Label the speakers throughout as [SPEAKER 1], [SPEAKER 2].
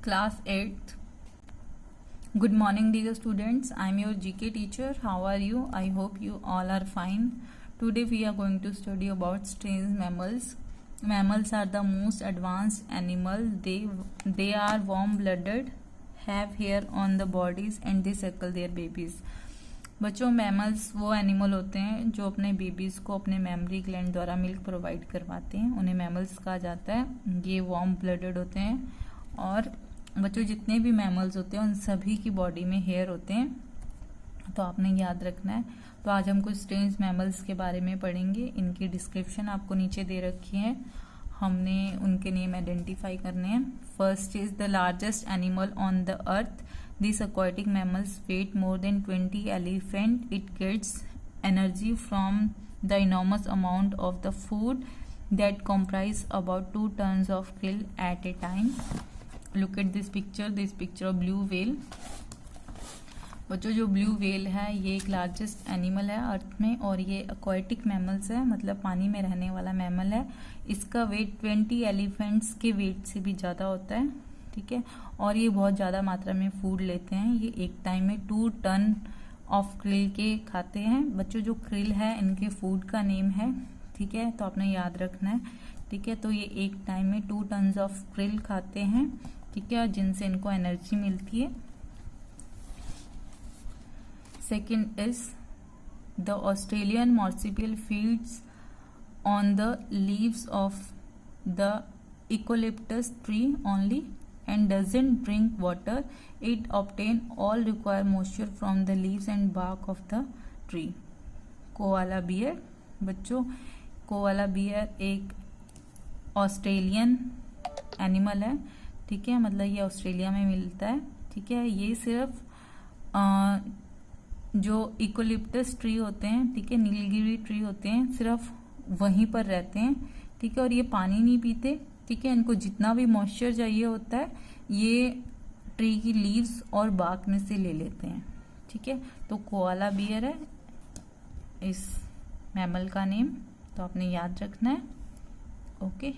[SPEAKER 1] Class 8th. Good morning dear students. I am your GK teacher. How are you? I hope you all are fine. Today we are going to study about strange mammals. Mammals are the most advanced animal. They are warm blooded, have hair on the bodies and they suckle their babies. बच्चों mammals वो animal होते हैं जो अपने babies को अपने mammary gland द्वारा milk provide करवाते हैं. उन्हें मैमल्स कहा जाता है. ये वार्म ब्लडेड होते हैं. और बच्चों जितने भी मैमल्स होते हैं उन सभी की बॉडी में हेयर होते हैं, तो आपने याद रखना है. तो आज हम कुछ स्ट्रेंज मैमल्स के बारे में पढ़ेंगे. इनकी डिस्क्रिप्शन आपको नीचे दे रखी है. हमने उनके नेम आइडेंटिफाई करने हैं. First is the largest animal on the earth. These aquatic mammals weigh more than 20 elephant. It gets energy from the enormous amount of the food that comprise about 2 tons of krill at a time. Look at this picture of blue whale. बच्चों जो blue whale है ये एक largest animal है अर्थ में और ये aquatic mammals है, मतलब पानी में रहने वाला मैमल है. इसका वेट 20 एलिफेंट्स के वेट से भी ज़्यादा होता है. ठीक है. और ये बहुत ज़्यादा मात्रा में फूड लेते हैं. ये एक टाइम में 2 टन ऑफ क्रिल के खाते हैं. बच्चों जो क्रिल है इनके फूड का नेम है. ठीक है, तो आपने याद रखना है. ठीक है, तो ये एक टाइम में 2 टन ऑफ क्रिल खाते हैं. ठीक है, जिनसे इनको एनर्जी मिलती है. Second is the Australian marsupial feeds on the leaves of the eucalyptus tree only and doesn't drink water. It obtain all required moisture from the leaves and bark of the tree. Koala bear. बच्चों koala bear एक Australian animal है. ठीक है, मतलब ये Australia में मिलता है. ठीक है, ये सिर्फ जो इकोलिप्टस ट्री होते हैं, ठीक है, नीलगिरी ट्री होते हैं, सिर्फ वहीं पर रहते हैं. ठीक है, और ये पानी नहीं पीते. ठीक है, इनको जितना भी मॉइस्चर चाहिए होता है ये ट्री की लीव्स और बार्क में से ले लेते हैं. ठीक है, तो कोआला बियर है इस मैमल का नेम, तो आपने याद रखना है. Okay.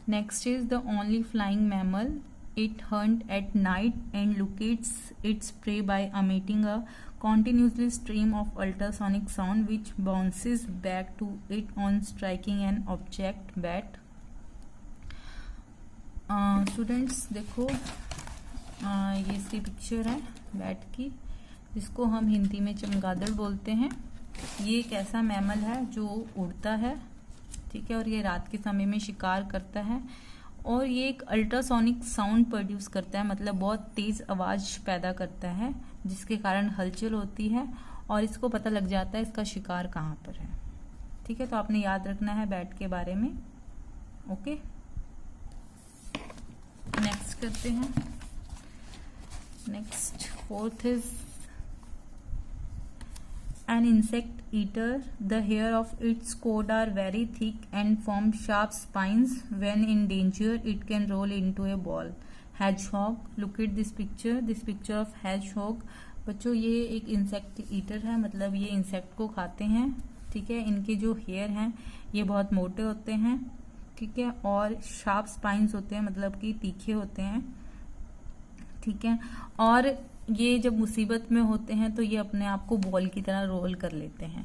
[SPEAKER 1] Next is the only flying mammal. It hunt at night and locates its prey by emitting a continuously stream of ultrasonic sound which bounces back to it on striking an object. bat. Students देखो, ये इसकी picture है bat की, जिसको हम हिंदी में चमगादड़ बोलते हैं. ये एक ऐसा मैमल है जो उड़ता है. ठीक है, और ये रात के समय में शिकार करता है और ये एक अल्ट्रासोनिक साउंड प्रोड्यूस करता है, मतलब बहुत तेज आवाज पैदा करता है जिसके कारण हलचल होती है और इसको पता लग जाता है इसका शिकार कहाँ पर है. ठीक है, तो आपने याद रखना है बैट के बारे में. ओके, नेक्स्ट करते हैं. Next fourth is an insect eater. The hair of its coat are very thick and form sharp spines. When in danger it can roll into a ball. Hedgehog. Look at this picture of hedgehog. बच्चों ये एक insect eater है, मतलब ये insect को खाते हैं. ठीक है, इनके जो हेयर हैं ये बहुत मोटे होते हैं. ठीक है, और शार्प स्पाइंस होते हैं, मतलब कि तीखे होते हैं. ठीक है, और ये जब मुसीबत में होते हैं तो ये अपने आप को बॉल की तरह रोल कर लेते हैं.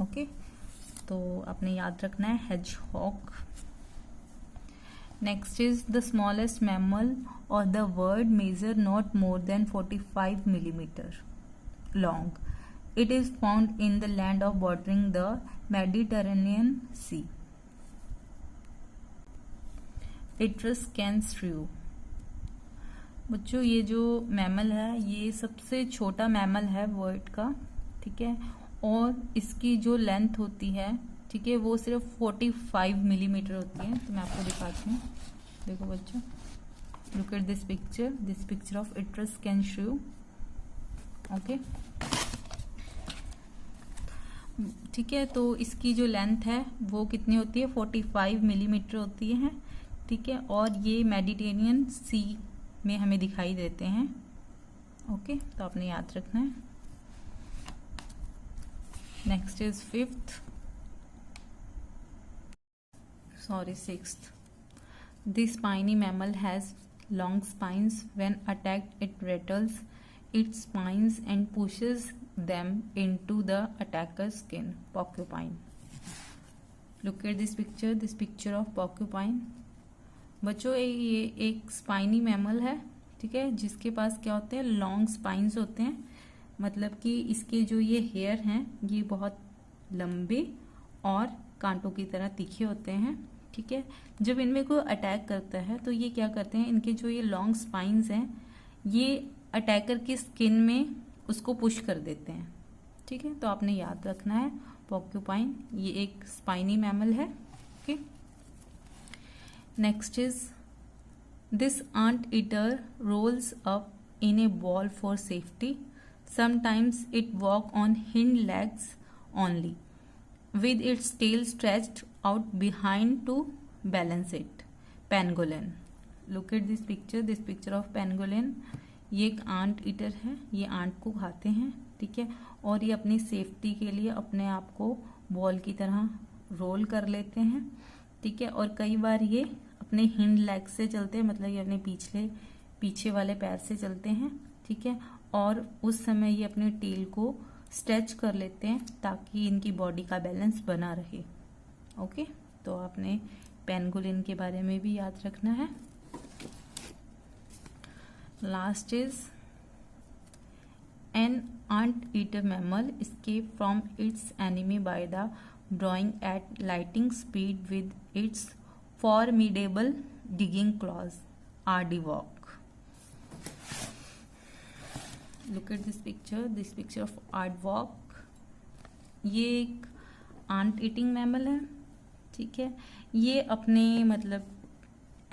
[SPEAKER 1] ओके, तो आपने याद रखना है hedgehog. Next is the smallest mammal और the world measure not more than 45 millimeter long. It is found in the land of bordering the Mediterranean sea. Etruscan shrew. बच्चों ये जो मैमल है ये सबसे छोटा मैमल है वर्ल्ड का. ठीक है, और इसकी जो लेंथ होती है, ठीक है, वो सिर्फ 45 millimeter होती है. तो मैं आपको दिखाती हूँ. देखो बच्चों, look at this picture of Etruscan श्रू. ओके, ठीक है, तो इसकी जो लेंथ है वो कितनी होती है, 45 millimeter होती है. ठीक है, और ये मेडिटेरेनियन सी में हमें दिखाई देते हैं. ओके, तो आपने याद रखना है. Next is sixth. This spiny mammal has long spines. When attacked, it rattles its spines and pushes them into the attacker's skin. Porcupine. Look at this picture of porcupine. बच्चों ये एक स्पाइनी मैमल है, ठीक है, जिसके पास क्या होते हैं, लॉन्ग स्पाइंस होते हैं, मतलब कि इसके जो ये हेयर हैं ये बहुत लंबे और कांटों की तरह तीखे होते हैं, ठीक है। जब इनमें कोई अटैक करता है तो ये क्या करते हैं, इनके जो ये लॉन्ग स्पाइंस हैं ये अटैकर की स्किन में उसको पुश कर देते हैं, ठीक है। तो आपने याद रखना है पोर्क्यूपाइन ये एक स्पाइनी मैमल है, okay. Next is this anteater rolls up in a ball for safety. Sometimes it walk on hind legs only with its tail stretched out behind to balance it. Pangolin. Look at this picture of pangolin. ये एक aunt eater है, ये aunt को खाते हैं, ठीक है, और ये अपनी सेफ्टी के लिए अपने आप को बॉल की तरह रोल कर लेते हैं, ठीक है। और कई बार ये अपने हिंड लेग से चलते हैं, मतलब ये अपने पीछे वाले पैर से चलते हैं, ठीक है, और उस समय ये अपने टेल को स्ट्रेच कर लेते हैं ताकि इनकी बॉडी का बैलेंस बना रहे, ओके। तो आपने पेंगोलिन के बारे में भी याद रखना है. Last is an ant-eater mammal escaped from its enemy by the drawing at lightning speed with its formidable digging claws. Aardvark. Look at this picture of aardvark. ये एक आंट ईटिंग मैमल है, ठीक है. ये अपने मतलब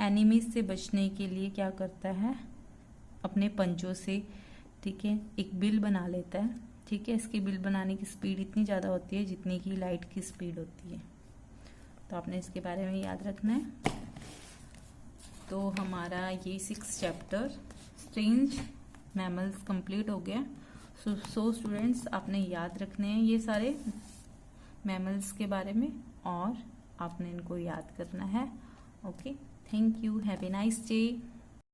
[SPEAKER 1] एनिमीज से बचने के लिए क्या करता है, अपने पंजों से, ठीक है, एक बिल बना लेता है, ठीक है. इसकी बिल बनाने की स्पीड इतनी ज़्यादा होती है जितनी की लाइट की स्पीड होती है. तो आपने इसके बारे में याद रखना है. तो हमारा ये 6 चैप्टर स्ट्रेंज मैमल्स कंप्लीट हो गया. सो स्टूडेंट्स, आपने याद रखने हैं ये सारे मैमल्स के बारे में और आपने इनको याद करना है. Okay, thank you, have a nice day.